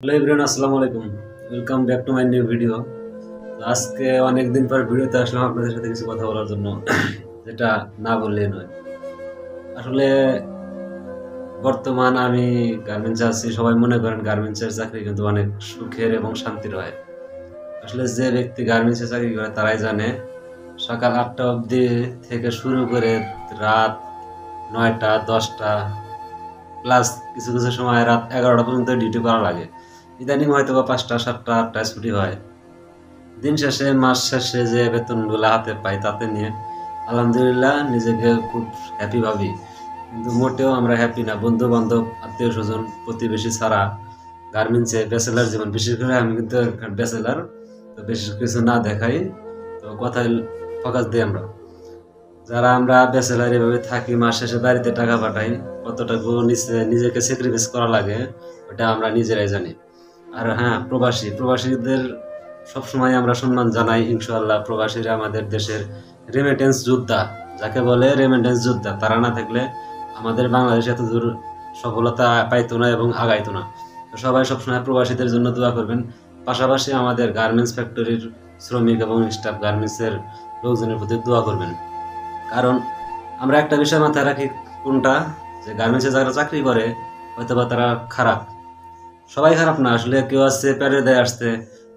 Hello everyone, আসসালামু আলাইকুম। Welcome back to my new video. আজকে অনেক দিন পর ভিডিওতে আসলাম আপনাদের সাথে কিছু কথা বলার জন্য, যেটা না বললেই নয়। আসলে বর্তমান আমি গার্মেন্টসে আছি। সবাই মনে করেন গার্মেন্টসের চাকরি কিন্তু অনেক সুখের এবং শান্তির হয়। আসলে যে ব্যক্তি গার্মেন্টসে চাকরি করে তারাই জানে, সকাল 8টা অবধি থেকে শুরু করে রাত 9টা 10টা প্লাস কিছু কিছু সময় রাত 11টা পর্যন্ত ডিউটি করা লাগে। ইদানিং হয়তো বা 5টা 7টা 8টায় ছুটি হয়। দিন শেষে মাস শেষে যে বেতনগুলো হাতে পাই তাতে নিয়ে আলহামদুলিল্লাহ নিজেকে খুব হ্যাপি ভাবি। কিন্তু মোটেও আমরা হ্যাপি না। বন্ধু বান্ধব, আত্মীয় স্বজন, প্রতিবেশী ছাড়া গার্মেন্টসে ব্যাচেলার জীবন, বিশেষ করে আমি কিন্তু ব্যাচেলার, তো বেশি কিছু না দেখাই, তো কথায় ফোকাস দিই আমরা। যারা আমরা ব্যাচেলার এভাবে থাকি, মাস শেষে বাড়িতে টাকা পাঠাই, কতটুকু নিজেকে স্যাক্রিফাইস করা লাগে ওটা আমরা নিজেরাই জানি। আর হ্যাঁ, প্রবাসীদের সবসময় আমরা সম্মান জানাই। ইনশাআল্লাহ প্রবাসীরা আমাদের দেশের রেমিটেন্স যোদ্ধা, যাকে বলে রেমিটেন্স যোদ্ধা। তারা না থাকলে আমাদের বাংলাদেশ এত দূর সফলতা পাইতো না এবং আগাইতো না। তো সবাই সবসময় প্রবাসীদের জন্য দোয়া করবেন। পাশাপাশি আমাদের গার্মেন্টস ফ্যাক্টরির শ্রমিক এবং স্টাফ, গার্মেন্টসের লোকজনের প্রতি দোয়া করবেন। কারণ আমরা একটা বিষয় মাথায় রাখি, কোনটা, যে গার্মেন্টসে যারা চাকরি করে হয়তোবা তারা খারাপ। সবাই খারাপ না। আসলে কেউ আসছে পেটের দায়ে আসছে,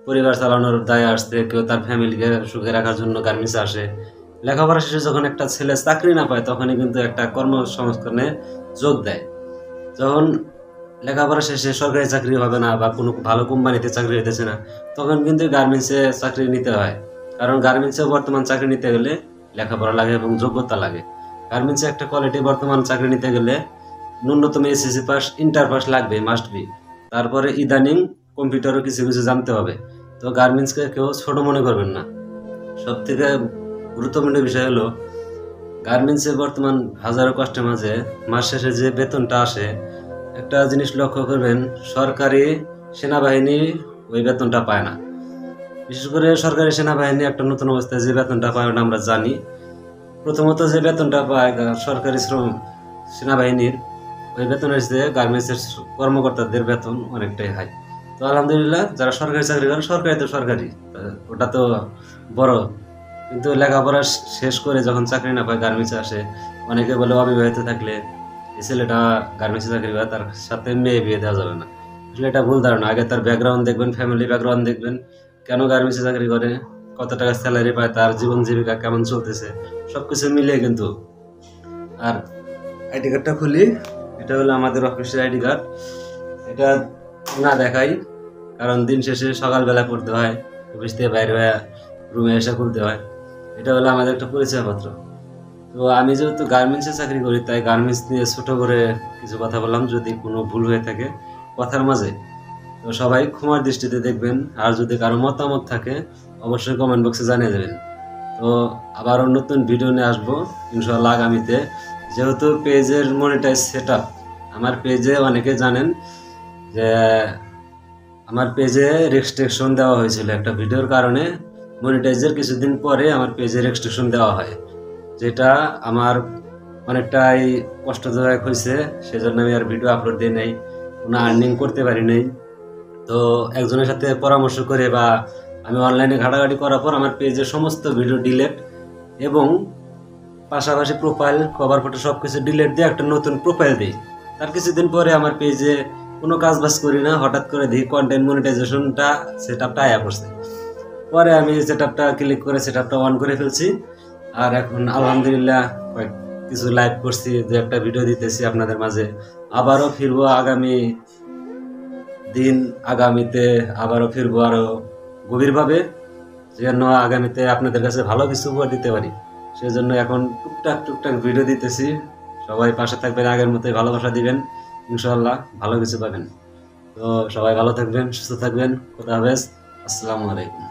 পরিবার চালানোর দায়ে আসছে, কেউ তার ফ্যামিলিকে সুখে রাখার জন্য গার্মেন্টসে আসে। লেখাপড়া শেষে যখন একটা ছেলে চাকরি না পায় তখনই কিন্তু একটা কর্মসংস্থানে যোগ দেয়। যখন লেখাপড়া শেষে সরকারি চাকরি হবে না বা কোনো ভালো কোম্পানিতে চাকরি হইতেছে না, তখন কিন্তু গার্মেন্টসে চাকরি নিতে হয়। কারণ গার্মেন্টসে বর্তমান চাকরি নিতে গেলে লেখাপড়া লাগে এবং যোগ্যতা লাগে। গার্মেন্টসে একটা কোয়ালিটি বর্তমান চাকরি নিতে গেলে ন্যূনতম এসএসসি পাস, ইন্টার পাস লাগবে, মাস্ট বি। তারপরে ইদানিং কম্পিউটারও কিছু কিছু জানতে হবে। তো গার্মেন্টসকে কেউ ছোট মনে করবেন না। সব থেকে গুরুত্বপূর্ণ বিষয় হলো, গার্মেন্টসে বর্তমান হাজারো কষ্টের মাঝে মাস শেষে যে বেতনটা আসে, একটা জিনিস লক্ষ্য করবেন, সরকারি সেনাবাহিনী ওই বেতনটা পায় না। বিশেষ করে সরকারি সেনাবাহিনী একটা নতুন অবস্থায় যে বেতনটা পায় ওটা আমরা জানি। প্রথমত যে বেতনটা পায় সরকারি সেনাবাহিনীর, ওই বেতনের চেয়ে গার্মেন্টসের কর্মকর্তাদের বেতন অনেকটাই হাই। তো আলহামদুলিল্লাহ, যারা সরকারি চাকরি করে, সরকারি তো সরকারি, ওটা তো বড়। কিন্তু লেখাপড়া শেষ করে যখন চাকরি না পায় গার্মেন্টসে আসে, অনেকে বলে অবিবাহিত থাকলে এই ছেলেটা গার্মেন্টসে চাকরি করে, তার সাথে মেয়ে বিয়ে দেওয়া যাবে না। আসলে এটা ভুল ধারণা। আগে তার ব্যাকগ্রাউন্ড দেখবেন, ফ্যামিলি ব্যাকগ্রাউন্ড দেখবেন, কেন গার্মেন্টসে চাকরি করে, কত টাকা স্যালারি পায়, তার জীবন জীবিকা কেমন চলতেছে, সবকিছু মিলিয়ে কিন্তু। আর আইডি কার্ডটা খুলি, এটা হলো আমাদের অফিসের আইডি কার্ড। এটা না দেখাই, কারণ দিন শেষে সকালবেলা করতে হয়, অফিস থেকে বাইরে হয়ে রুমে এসে খুলতে হয়। এটা হলো আমাদের একটা পরিচয়পত্র। তো আমি যেহেতু গার্মেন্টসে চাকরি করি, তাই গার্মেন্টস নিয়ে ছোট করে কিছু কথা বললাম। যদি কোনো ভুল হয়ে থাকে কথার মাঝে, তো সবাই ক্ষমার দৃষ্টিতে দেখবেন। আর যদি কারো মতামত থাকে অবশ্যই কমেন্ট বক্সে জানিয়ে দেবেন। তো আবারও নতুন ভিডিও নিয়ে আসবো ইনশাআল্লাহ আগামীতে। যেহেতু পেজের মনিটাইজ সেট আপ, আমার পেজে অনেকে জানেন যে আমার পেজে রেস্ট্রিকশন দেওয়া হয়েছিল একটা ভিডিওর কারণে। মনিটাইজের কিছুদিন পরে আমার পেজে রেস্ট্রিকশন দেওয়া হয়, যেটা আমার অনেকটাই কষ্টদায়ক হয়েছে। সেজন্য আমি আর ভিডিও আপলোড দিই নাই, কোনো আর্নিং করতে পারি নাই। তো একজনের সাথে পরামর্শ করে বা আমি অনলাইনে ঘাটাঘাটি করার পর আমার পেজের সমস্ত ভিডিও ডিলেট এবং পাশাপাশি প্রোফাইল, কভার ফটো সব কিছু ডিলেট দিয়ে একটা নতুন প্রোফাইল দিই। তার কিছুদিন পরে আমার পেজে কোনো কাজ বাজ করি না, হঠাৎ করে দেখি কন্টেন্ট মনিটাইজেশনটা সেট আপটা আয়া পড়ছে। পরে আমি সেট আপটা ক্লিক করে সেট আপটা অন করে ফেলছি। আর এখন আলহামদুলিল্লাহ কিছু লাইভ করছি, দু একটা ভিডিও দিতেছি আপনাদের মাঝে। আবারও ফিরবো আগামী দিন, আগামীতে আবারও ফিরবো আরো গভীরভাবে, যেন আগামীতে আপনাদের কাছে ভালো কিছু উপহার দিতে পারি। সেজন্য এখন টুকটাক ভিডিও দিতেছি। সবাই পাশে থাকবেন, আগের মতোই ভালোবাসা দিবেন, ইনশাআল্লাহ ভালো কিছু পাবেন। তো সবাই ভালো থাকবেন, সুস্থ থাকবেন। খোদা হাফেজ, আসসালামু আলাইকুম।